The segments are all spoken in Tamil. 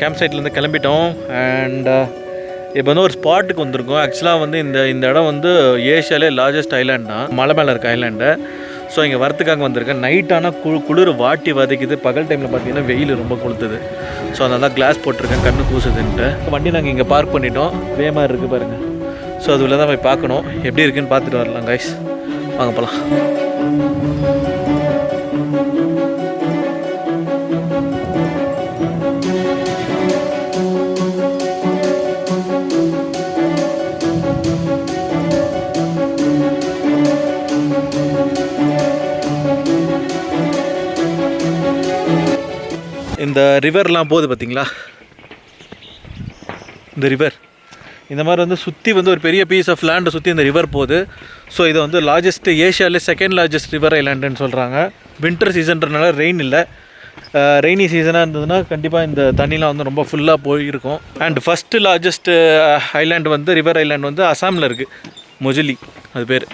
கேம்ப் சைட்லேருந்து கிளம்பிட்டோம். அண்ட் இப்போ வந்து ஒரு ஸ்பாட்டுக்கு வந்திருக்கோம். ஆக்சுவலாக வந்து இந்த இடம் வந்து ஏஷியாவிலே லார்ஜஸ்ட் ஐலாண்ட் தான், மலை மேலே இருக்க ஐலாண்டு. ஸோ இங்கே வரத்துக்காக வந்திருக்கேன். நைட் ஆனால் குளிர் வாட்டி வதைக்குது. பகல் டைமில் பார்த்தீங்கன்னா வெயில் ரொம்ப கொளுத்துது. ஸோ அதனால தான் கிளாஸ் போட்டிருக்கேன், கண்ணு கூசுதுன்ட்டு. வண்டி நாங்கள் இங்கே பார்க் பண்ணிட்டோம். வேமாக இருக்குது பாருங்கள். ஸோ அது உள்ள தான் போய் பார்க்கணும், எப்படி இருக்குன்னு பார்த்துட்டு வரலாம் கைஸ். வாங்க போகலாம். இந்த ரிவர்லாம் போகுது பார்த்தீங்களா, இந்த ரிவர் இந்த மாதிரி வந்து சுற்றி வந்து ஒரு பெரிய பீஸ் ஆஃப் லேண்டை சுற்றி இந்த ரிவர் போகுது. ஸோ இதை வந்து லார்ஜஸ்ட், ஏஷியாவிலே செகண்ட் லார்ஜஸ்ட் ரிவர் ஐலாண்டுன்னு சொல்கிறாங்க. வின்டர் சீசன்றனால ரெயின் இல்லை. ரெய்னி சீசனாக இருந்ததுன்னா கண்டிப்பாக இந்த தண்ணிலாம் வந்து ரொம்ப ஃபுல்லாக போயிருக்கும். அண்ட் ஃபஸ்ட்டு லார்ஜஸ்ட் ஐலாண்டு வந்து ரிவர் ஐலாண்டு வந்து அசாமில் இருக்குது, மொஜிலி அது பேர்.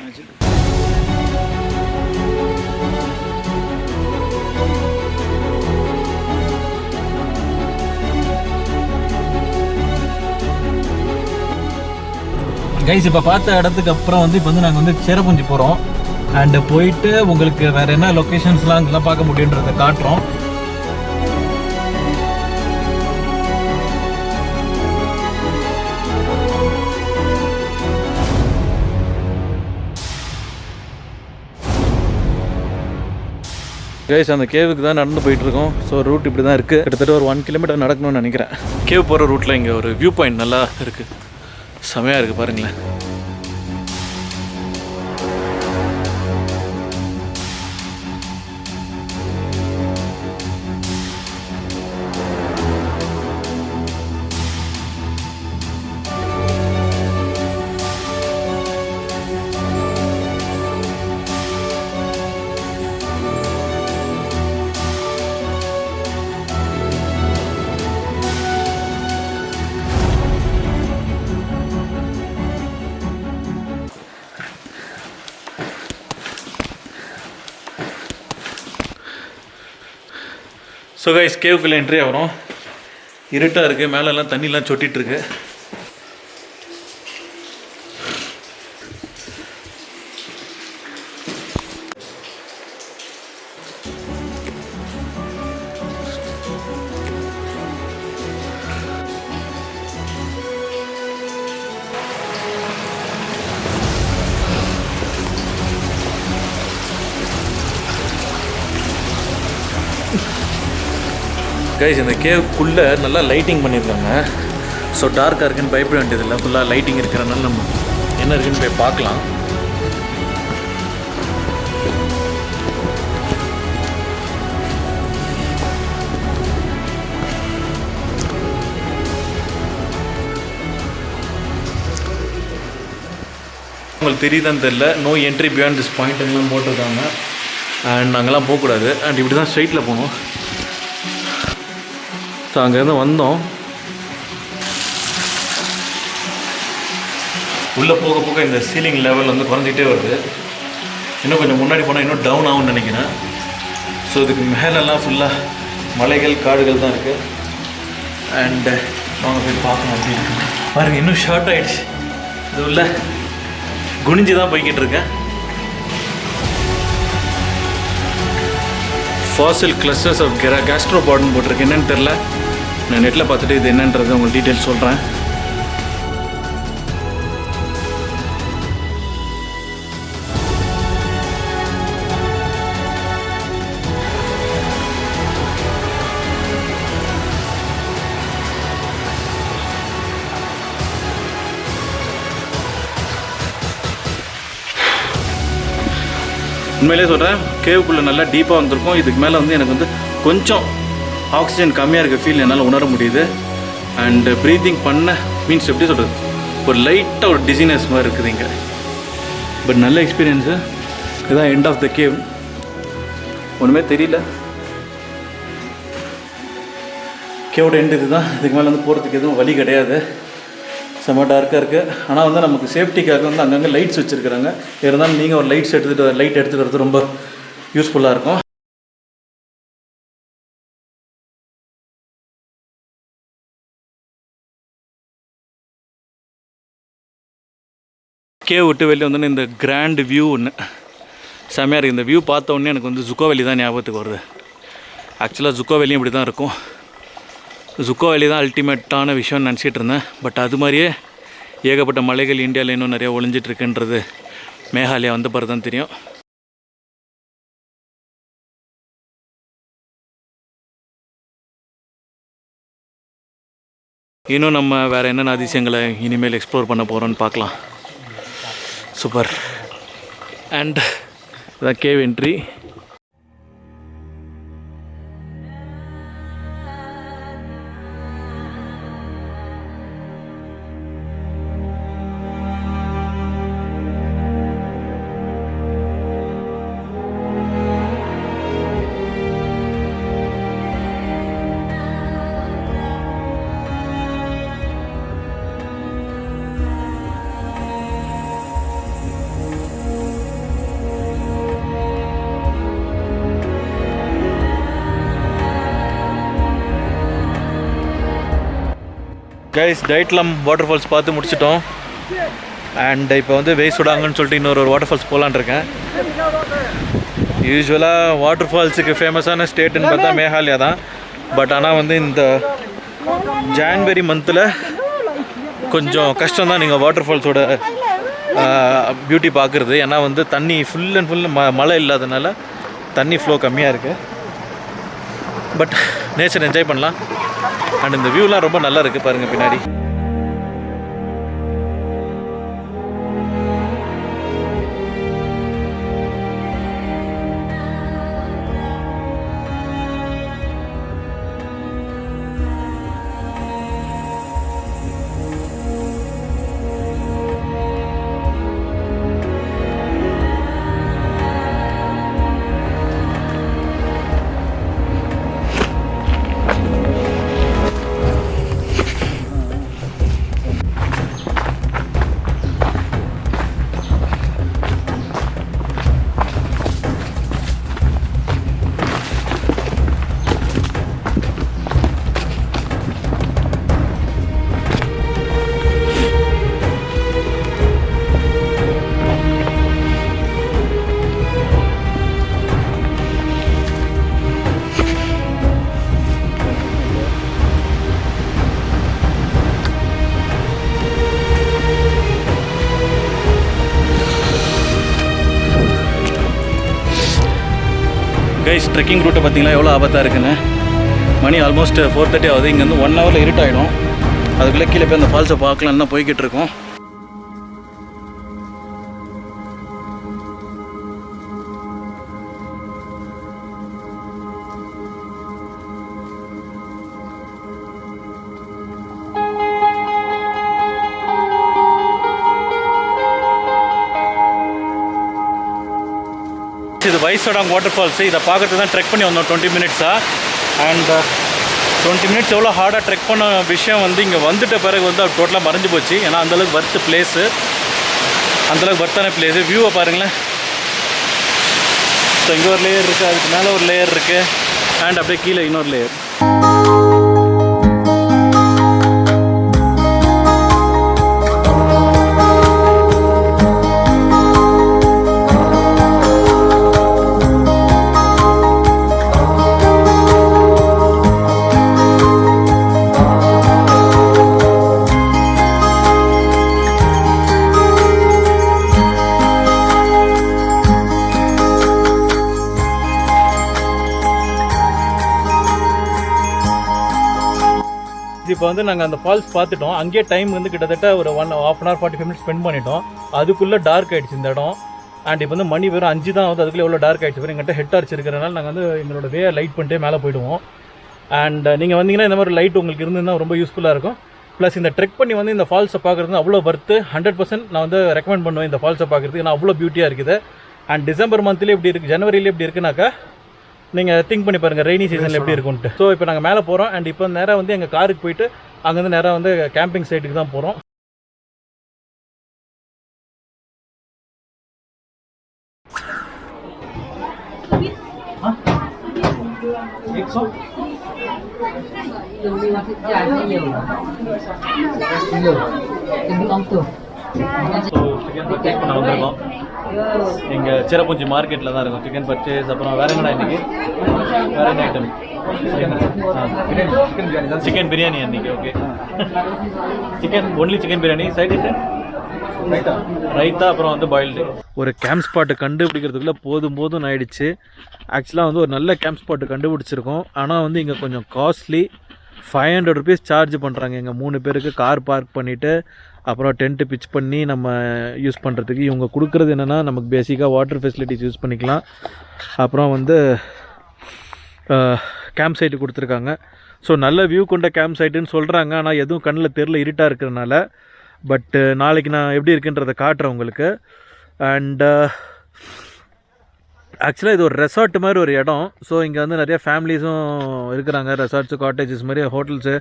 கைஸ் இப்போ பார்த்த இடத்துக்கு அப்புறம் வந்து இப்போ வந்து நாங்கள் வந்து சேரப்புஞ்சி போகிறோம். அண்டு போயிட்டு உங்களுக்கு வேறு என்ன லொக்கேஷன்ஸ்லாம் அங்கெல்லாம் பார்க்க முடியுன்றதை காட்டுறோம். கைஸ் அந்த கேவுக்கு தான் நடந்து போயிட்டுருக்கோம். ஸோ ரூட் இப்படி தான் இருக்குது. கிட்டத்தட்ட ஒரு 1 கிலோமீட்டர் நடக்கணும்னு நினைக்கிறேன். கேவ் போகிற ரூட்டில் இங்கே ஒரு வியூ பாயிண்ட் நல்லா இருக்குது, செமையாக இருக்குது பாருங்களேன். ஸோ கைஸ் கேவுக்குள்ளே என்ட்ரி ஆகிறோம். இருட்டாக இருக்குது, மேலெல்லாம் தண்ணிலாம் சொட்டிகிட்ருக்கு. கைஸ் இந்த கேவுக்குள்ளே நல்லா லைட்டிங் பண்ணியிருக்காங்க. ஸோ டார்க்காக இருக்குன்னு பயப்பட வேண்டியதில்லை, ஃபுல்லாக லைட்டிங் இருக்கிறனால நம்ம என்ன இருக்குன்னு போய் பார்க்கலாம். உங்களுக்கு தெரியுதான்னு தெரில, நோ என்ட்ரி பியாண்ட் திஸ் பாயிண்ட்லாம் போட்டிருக்காங்க. அண்ட் அங்கெல்லாம் போகக்கூடாது. அண்ட் இப்படி தான் ஸ்ட்ரைட்டில் போகணும். ஸோ அங்கேருந்து வந்தோம். உள்ளே போக போக இந்த சீலிங் லெவல் வந்து குறைஞ்சிட்டே வருது. இன்னும் கொஞ்சம் முன்னாடி போனால் இன்னும் டவுன் ஆகும்னு நினைக்கிறேன். ஸோ இதுக்கு மேலெல்லாம் ஃபுல்லாக மலைகள் காடுகள் தான் இருக்குது. அண்டு வாங்க போய் பார்க்கணும். அப்படின்னு பாருங்கள், இன்னும் ஷார்ட் ஆகிடுச்சு. இது உள்ள குனிஞ்சு தான் போய்கிட்டு இருக்கேன். ஃபாசில் கிளஸ்டர்ஸ் ஆஃப் கேஸ்ட்ரோபாட்னு போட்டிருக்கு. என்னென்னு தெரில, நான் நெட்டில் பார்த்துட்டு இது என்னன்றது உங்களுக்கு டீட்டெயில்ஸ் சொல்கிறேன். உண்மையிலே சொல்கிறேன், கேவுக்குள்ளே நல்லா டீப்பாக வந்திருக்கும். இதுக்கு மேலே வந்து எனக்கு வந்து கொஞ்சம் ஆக்சிஜன் கம்மியாக இருக்க ஃபீல் என்னால் உணர முடியுது. அண்டு ப்ரீத்திங் பண்ண மீன்ஸ் எப்படி சொல்கிறது, ஒரு லைட்டாக ஒரு டிசினஸ் மாதிரி இருக்குது இங்கே. பட் நல்ல எக்ஸ்பீரியன்ஸு. இதுதான் எண்ட் ஆஃப் த கேவ். ஒன்றுமே தெரியல, கேவோட எண்ட் இது தான். இதுக்கு மேலே வந்து போகிறதுக்கு எதுவும் வழி கிடையாது. செம்ம டார்க்காக இருக்குது. ஆனால் வந்து நமக்கு சேஃப்டிக்காக வந்து அங்கங்கே லைட்ஸ் வச்சுருக்குறாங்க. இருந்தாலும் நீங்கள் ஒரு லைட் எடுத்துகிட்டு வரது ரொம்ப யூஸ்ஃபுல்லாக இருக்கும். கேவ் விட்டு வெளியே வந்தோன்னே இந்த கிராண்ட் வியூ ஒன்று செம்மையாக இருக்குது. இந்த வியூ பார்த்த உடனே எனக்கு வந்து ஜுக்கோ வேலி தான் ஞாபகத்துக்கு வருது. ஆக்சுவலாக ஜுக்கோ வேலியும் இப்படி தான் இருக்கும். ஜுக்கோ வேலி தான் அல்டிமேட்டான விஷயம்னு நினச்சிட்டு இருந்தேன். பட் அது மாதிரியே ஏகப்பட்ட மலைகள் இந்தியாவில் இன்னும் நிறையா ஒளிஞ்சிட்ருக்குன்றது மேகாலயா வந்த பிறகு தான் தெரியும். இன்னும் நம்ம வேறு என்னென்ன அதிசயங்களை இனிமேல் எக்ஸ்ப்ளோர் பண்ண போகிறோன்னு பார்க்கலாம். சூப்பர். அண்ட் இதான் கேவ் என்ட்ரி. கைஸ் டைட்லம் வாட்டர் ஃபால்ஸ் பார்த்து முடிச்சிட்டோம். அண்ட் இப்போ வந்து வெய்சுடாங்கன்னு சொல்லிட்டு இன்னொரு வாட்டர் ஃபால்ஸ் போகலான் இருக்கேன். யூஸ்வலாக வாட்டர் ஃபால்ஸுக்கு ஃபேமஸான ஸ்டேட்டுன்னு பார்த்தா மேகாலயா தான். பட் ஆனால் வந்து இந்த ஜான்வரி மந்தில் கொஞ்சம் கஷ்டம் தான் நீங்கள் வாட்டர் ஃபால்ஸோட பியூட்டி பார்க்குறது. ஏன்னா வந்து தண்ணி ஃபுல் அண்ட் ஃபுல் மழை இல்லாதனால தண்ணி ஃப்ளோ கம்மியாக இருக்குது. பட் நேச்சர் என்ஜாய் பண்ணலாம். அண்ட் இந்த வியூலாம் ரொம்ப நல்லா இருக்குது பாருங்கள் பின்னாடி. கைஸ் ட்ரெக்கிங் ரூட்டை பார்த்தீங்களா எவ்வளோ ஆபத்தாக இருக்குன்னு. மணி ஆல்மோஸ்ட் 4:30 ஆகுது. இங்கேருந்து 1 ஹவரில் இருட்டாயிடும். அதுக்குள்ளே கீழே போய் அந்த ஃபால்ஸை பார்க்கலான்னு தான் போய்கிட்டு இருக்கோம். இது வைசோடாங் வாட்டர் ஃபால்ஸ். இதை பார்க்கறதுக்கு தான் ட்ரெக் பண்ணி வந்தோம் 20 மினிட்ஸாக. அண்ட் 20 மினிட்ஸ் எவ்வளோ ஹார்டாக ட்ரெக் பண்ண விஷயம் வந்து இங்கே வந்துட்ட பிறகு வந்து அது டோட்டலாக மறைஞ்சு போச்சு. ஏன்னா அந்தளவுக்கு வர்த்து பிளேஸு, அந்தளவுக்கு வர்த்தான பிளேஸு. வியூவை பாருங்களேன். ஸோ இங்கே ஒரு லேயர் இருக்குது, அதுக்கு மேலே ஒரு லேயர் இருக்குது, அண்ட் அப்படியே கீழே இன்னொரு லேயர். இப்போ வந்து நாங்கள் அந்த ஃபால்ஸ் பார்த்துட்டோம். அங்கேயே டைம் வந்து கிட்டத்தட்ட ஒரு 1.5 hour 45 minutes ஸ்பெண்ட் பண்ணிட்டோம். அதுக்குள்ளே டார்க் ஆகிடுச்சு இந்த இடம். அண்ட் இப்போ வந்து மணி வெறும் 5 தான் வந்து அதுக்குள்ளே எவ்வளோ டார்க் ஆகிடுச்சு. வெறும் எங்கிட்ட ஹெட் டார்ச் இருக்கிறனால நாங்கள் வந்து எங்களோட வே லைட் பண்ணிட்டே மேலே போயிடுவோம். அண்ட் நீங்கள் வந்தீங்கன்னா இந்த மாதிரி லைட் உங்களுக்கு இருந்ததுன்னா ரொம்ப யூஸ்ஃபுல்லாக இருக்கும். ப்ளஸ் இந்த ட்ரெக் பண்ணி வந்து இந்த ஃபால்ஸை பார்க்குறது அவ்வளோ வர்த்து. 100% நான் வந்து ரெக்கமெண்ட் பண்ணுவேன் இந்த ஃபால்ஸை பார்க்குறதுக்கு. ஏன்னா அவ்வளோ பியூட்டியாக இருக்குது. அண்ட் டிசம்பர் மந்த்லேயே எப்படி இருக்குது, ஜனவரியிலே எப்படி இருக்குனாக்கா நீங்கள் திங்க் பண்ணி பாருங்கள் ரெய்னி சீசனில் எப்படி இருக்குன்ட்டு. ஸோ இப்போ நாங்கள் மேலே போகிறோம். அண்ட் இப்போ நேராக வந்து எங்கள் காருக்கு போயிட்டு அங்கேருந்து நேராக வந்து கேம்பிங் சைட்டுக்கு தான் போகிறோம். ஸோ சிக்கன் பர்ச்சேஸ் பண்ண வந்திருக்கோம். இங்கே சிறப்புஞ்சி மார்க்கெட்டில் தான் இருக்கும் சிக்கன் பர்ச்சேஸ். அப்புறம் வேறு என்னடா இன்றைக்கி வேறு என்ன ஐட்டம்? சிக்கன் பிரியாணி அன்றைக்கி. Okay, chicken only chicken biryani. Side dish raita, அப்புறம் வந்து பாயில்டு. ஒரு கேம்ப் ஸ்பாட்டு கண்டுபிடிக்கிறதுக்குள்ளே போதும் ஆயிடுச்சு. ஆக்சுவலாக வந்து ஒரு நல்ல கேம்ப் ஸ்பாட்டு கண்டுபிடிச்சிருக்கோம். ஆனால் வந்து இங்கே கொஞ்சம் காஸ்ட்லி. 500 ருபீஸ் சார்ஜ் பண்ணுறாங்க எங்கள் 3 பேருக்கு. கார் பார்க் பண்ணிவிட்டு அப்புறம் டென்ட்டு பிச் பண்ணி நம்ம யூஸ் பண்ணுறதுக்கு. இவங்க கொடுக்குறது என்னென்னா நமக்கு பேசிக்காக வாட்டர் ஃபெசிலிட்டிஸ் யூஸ் பண்ணிக்கலாம். அப்புறம் வந்து கேம்ப் சைட்டு கொடுத்துருக்காங்க. ஸோ நல்ல வியூ கொண்ட கேம்ப் சைட்டுன்னு சொல்கிறாங்க. ஆனால் எதுவும் கண்ணில் தெரியல, இருட்டாக இருக்கிறதுனால. பட்டு நாளைக்கு நான் எப்படி இருக்குன்றதை காட்டுறேன் உங்களுக்கு. அண்டு ஆக்சுவலாக இது ஒரு ரெசார்ட் மாதிரி ஒரு இடம். ஸோ இங்கே வந்து நிறைய ஃபேமிலிஸும் இருக்கிறாங்க. ரெசார்ட்ஸு, காட்டேஜஸ் மாதிரி, ஹோட்டல்ஸு,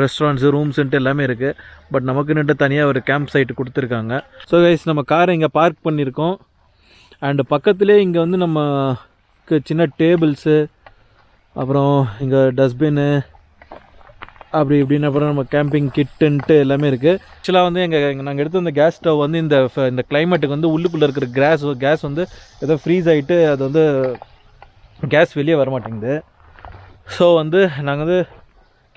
ரெஸ்டாரண்ட்ஸு, ரூம்ஸுன்ட்டு எல்லாமே இருக்குது. பட் நமக்குன்னுட்டு தனியாக ஒரு கேம்ப் சைட்டு கொடுத்துருக்காங்க. ஸோ கைஸ், நம்ம காரை இங்கே பார்க் பண்ணியிருக்கோம். அண்டு பக்கத்துலேயே இங்கே வந்து நமக்கு சின்ன டேபிள்ஸு, அப்புறம் இங்கே டஸ்ட்பின்னு, அப்படி இப்படின்னு, அப்புறம் நம்ம கேம்பிங் கிட்டுன்ட்டு எல்லாமே இருக்குது. ஆக்சுவலாக வந்து நாங்கள் எடுத்து இந்த கேஸ் ஸ்டவ் வந்து இந்த கிளைமேட்டுக்கு வந்து உள்ளுக்குள்ளே இருக்கிற கேஸ் வந்து ஏதோ ஃப்ரீஸ் ஆகிட்டு அது வந்து கேஸ் வெளியே வரமாட்டேங்குது. ஸோ வந்து நாங்கள் வந்து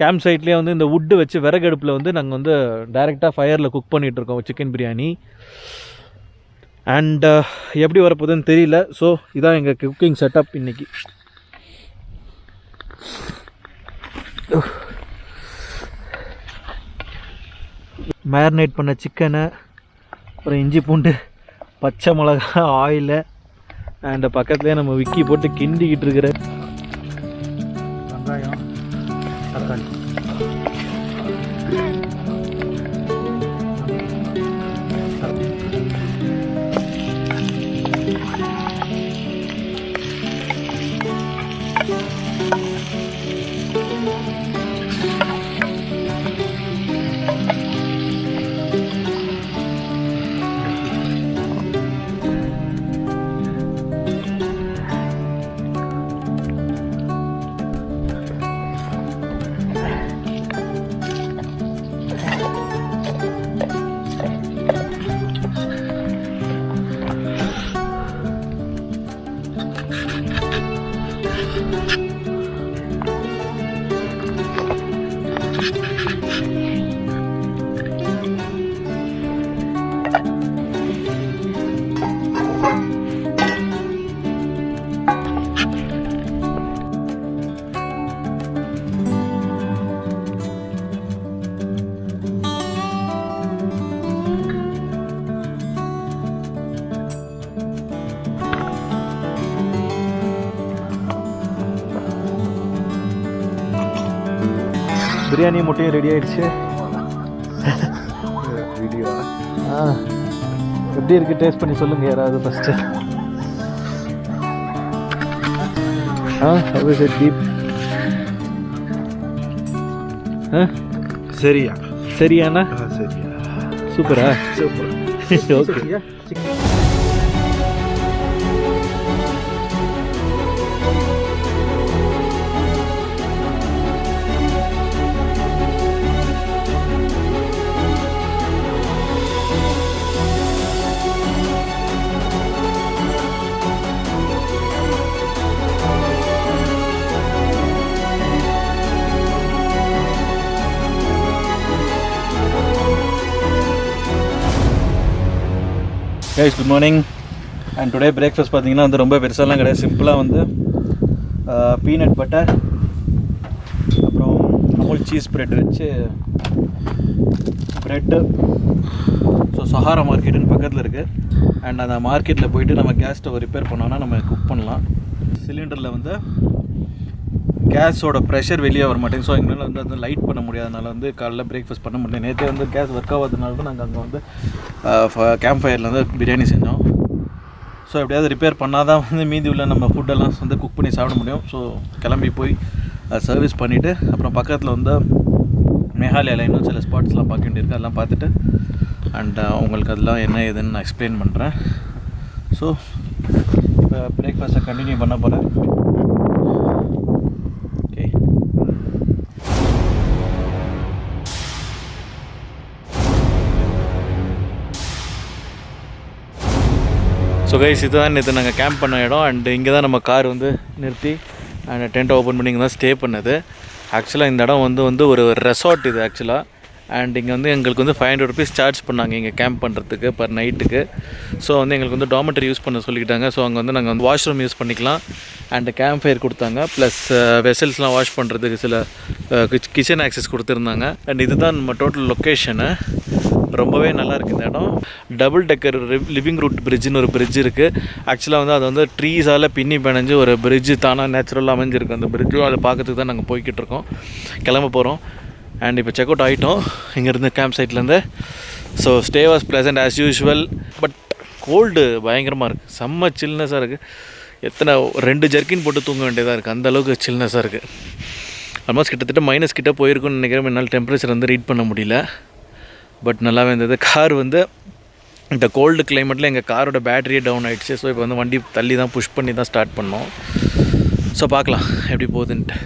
கேம்ப் சைட்லேயே வந்து இந்த வுட்டு வச்சு விறகு அடுப்பில் வந்து நாங்கள் வந்து டைரெக்டாக ஃபயரில் குக் பண்ணிகிட்ருக்கோம் சிக்கன் பிரியாணி. அண்ட் எப்படி வரப்போகுதுன்னு தெரியல. ஸோ இதான் எங்கள் குக்கிங் செட்டப் இன்றைக்கி. மேரினேட் பண்ண சிக்கனை, அப்புறம் இஞ்சி பூண்டு, பச்சை மிளகா, ஆயிலு, அண்ட் பக்கத்துலேயே நம்ம விக்கி போட்டு கிண்டிக்கிட்டு இருக்கிற வெங்காயம், தக்காளி. பிரியாணி முட்டையும் ரெடி ஆகிடுச்சு. வீடியோ எப்படி இருக்குது டேஸ்ட் பண்ணி சொல்லுங்கள் யாராவது ஃபஸ்ட்டு. டீப் சரியா? சரியாண்ணா? சரியா, சூப்பரா, super. Okay. Guys, good morning. And today breakfast பார்த்தீங்கன்னா வந்து ரொம்ப பெருசாலாம் கிடையாது. சிம்பிளாக வந்து பீனட் பட்டர், அப்புறம் அமுல் சீஸ் ப்ரெட் வச்சு ப்ரெட்டு. ஸோ சஹாரா மார்க்கெட்டுன்னு பக்கத்தில் இருக்குது. அண்ட் அந்த மார்க்கெட்டில் போயிட்டு நம்ம கேஸ் ஸ்டவ் ரிப்பேர் பண்ணோன்னா நம்ம குக் பண்ணலாம். சிலிண்டரில் வந்து கேஸோட ப்ரெஷர் வெளியே வர மாட்டேங்குது. ஸோ எங்களால் வந்து அது லைட் பண்ண முடியாதனால வந்து காலைல பிரேக்ஃபாஸ்ட் பண்ண முடியல. நேற்றே வந்து கேஸ் ஒர்க் ஆகாதனால தான் நாங்கள் அங்கே வந்து கேம்ப் ஃபயரில் வந்து பிரியாணி செஞ்சோம். ஸோ எப்படியாவது ரிப்பேர் பண்ணால் தான் வந்து மீதி உள்ள நம்ம ஃபுட்டெல்லாம் வந்து குக் பண்ணி சாப்பிட முடியும். ஸோ கிளம்பி போய் சர்வீஸ் பண்ணிவிட்டு அப்புறம் பக்கத்தில் வந்து மேகாலயாவில் இன்னும் சில ஸ்பாட்ஸ்லாம் பார்க்க வேண்டியிருக்கு. அதெல்லாம் பார்த்துட்டு அண்ட் உங்களுக்கு அதெல்லாம் என்ன ஏதுன்னு நான் எக்ஸ்பிளைன் பண்ணுறேன். ஸோ இப்போ பிரேக்ஃபாஸ்ட்டை கண்டினியூ பண்ண போகிறேன். ஸோ கைஸ் இதுதான் நேற்று நாங்கள் கேம்ப் பண்ண இடம். அண்ட் இங்கே தான் நம்ம கார் வந்து நிறுத்தி அண்ட் டென்ட்டை ஓப்பன் பண்ணி இங்கே தான் ஸ்டே பண்ணது. ஆக்சுவலாக இந்த இடம் வந்து ஒரு ரெசார்ட் இது ஆக்சுவலாக. அண்ட் இங்கே வந்து எங்களுக்கு வந்து 500 ருபீஸ் சார்ஜ் பண்ணாங்க இங்கே கேம்ப் பண்ணுறதுக்கு பர் நைட்டுக்கு. ஸோ வந்து எங்களுக்கு வந்து டாமெட்ரி யூஸ் பண்ண சொல்லிக்கிட்டாங்க. ஸோ அங்கே வந்து நாங்கள் வந்து வாஷ்ரூம் யூஸ் பண்ணிக்கலாம். அண்டு கேம்ப் ஃபயர் கொடுத்தாங்க. ப்ளஸ் வெசல்ஸ்லாம் வாஷ் பண்ணுறதுக்கு சில கிச்சன் ஆக்சஸ் கொடுத்துருந்தாங்க. அண்ட் இதுதான் நம்ம டோட்டல் லொக்கேஷனு. ரொம்பவே நல்லாயிருக்கு இந்த இடம். டபுள் டெக்கர் லிவிங் ரூட் பிரிட்ஜுன்னு ஒரு பிரிட்ஜ் இருக்குது. ஆக்சுவலாக வந்து அது வந்து ட்ரீஸால் பின்னி பிணைஞ்சு ஒரு பிரிட்ஜு தானாக நேச்சுரலாக அமைஞ்சிருக்கு அந்த பிரிட்ஜும். அதை பார்க்கறதுக்கு தான் நாங்கள் போய்கிட்டு இருக்கோம், கிளம்ப போகிறோம். அண்ட் இப்போ செக் அவுட் ஆகிட்டோம் இங்கேருந்து கேம்ப் சைட்லேருந்து. So stay was pleasant as usual. But cold பயங்கரமாக இருக்குது, செம்ம சில்னஸாக இருக்குது. எத்தனை 2 ஜர்க்கின் போட்டு தூங்க வேண்டியதாக இருக்குது, அந்தளவுக்கு சில்னஸாக இருக்குது. ஆல்மோஸ்ட் கிட்டத்தட்ட மைனஸ் கிட்டே போயிருக்குன்னு நினைக்கிறேன். என்னால் டெம்பரேச்சர் வந்து ரீட் பண்ண முடியல. பட் நல்லாவே இருந்தது. கார் வந்து இந்த கோல்டு கிளைமேட்டில் எங்கள் காரோட பேட்டரியே டவுன் ஆகிடுச்சு. ஸோ இப்போ வந்து வண்டி தள்ளி தான் புஷ் பண்ணி தான் ஸ்டார்ட் பண்ணோம். ஸோ பார்க்கலாம் எப்படி போகுதுன்ட்டு.